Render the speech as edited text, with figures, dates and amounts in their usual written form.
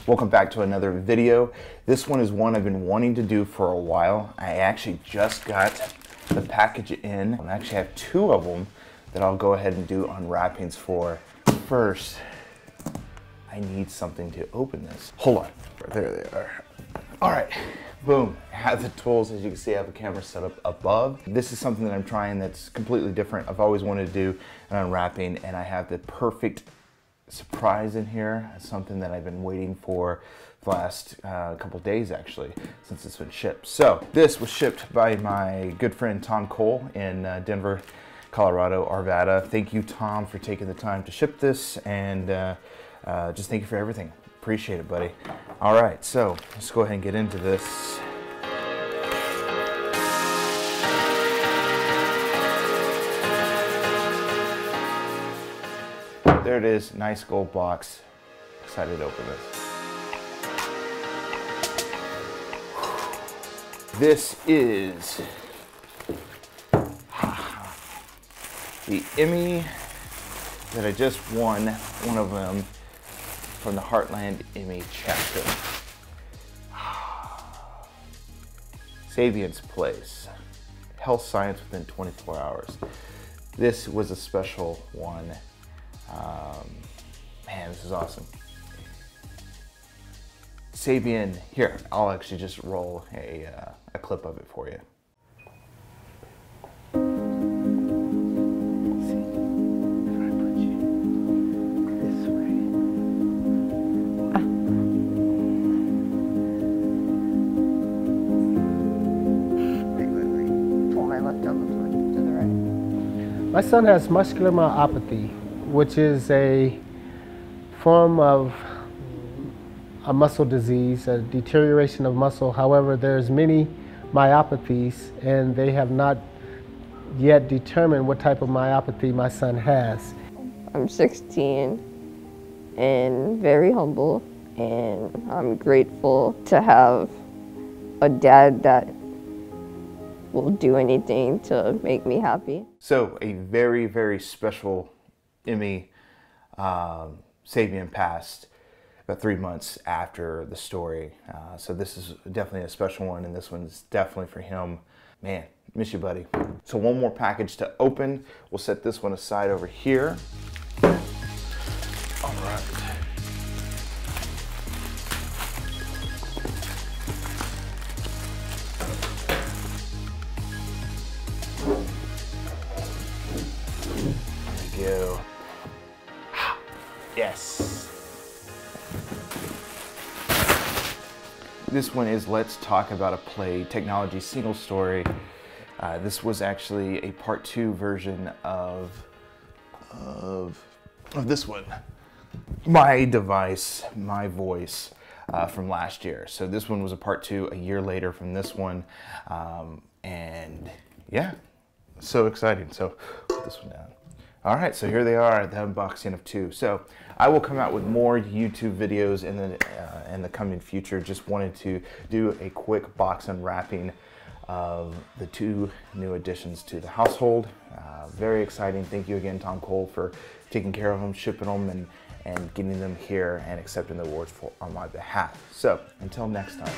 Welcome back to another video. This one is one I've been wanting to do for a while. I actually just got the package in. I actually have two of them that I'll go ahead and do unwrappings for. First, I need something to open this. Hold on, there they are. All right, boom, I have the tools. As you can see, I have a camera set up above. This is something that I'm trying that's completely different. I've always wanted to do an unwrapping, and I have the perfect surprise in here. It's something that I've been waiting for the last couple days, actually, since it's been shipped. So this was shipped by my good friend Tom Cole in Denver, Colorado, Arvada. Thank you, Tom, for taking the time to ship this, and just thank you for everything. Appreciate it, buddy. All right, so let's go ahead and get into this. There it is, nice gold box. Excited to open this. This is the Emmy that I just won, one of them, from the Heartland Emmy chapter. Sabian's Place, health science within 24 hours. This was a special one. Man, this is awesome. Sabian, here, I'll actually just roll a clip of it for you. My son has muscular myopathy, which is a form of a muscle disease, a deterioration of muscle. However, there's many myopathies, and they have not yet determined what type of myopathy my son has. I'm 16 and very humble, and I'm grateful to have a dad that will do anything to make me happy. So a very, very special Emmy. Sabian passed about 3 months after the story. So this is definitely a special one, and this one's definitely for him. Man, miss you, buddy. So one more package to open. We'll set this one aside over here. All right. Go. Yes. This one is Let's Talk About a Play Technology Single Story. This was actually a part 2 version of this one. My device, my voice from last year. So this one was a part 2 a year later from this one. And yeah, so exciting. So put this one down. All right, so here they are, the unboxing of 2. So I will come out with more YouTube videos in the coming future. Just wanted to do a quick box unwrapping of the 2 new additions to the household. Very exciting. Thank you again, Tom Cole, for taking care of them, shipping them, and getting them here and accepting the awards on my behalf. So until next time.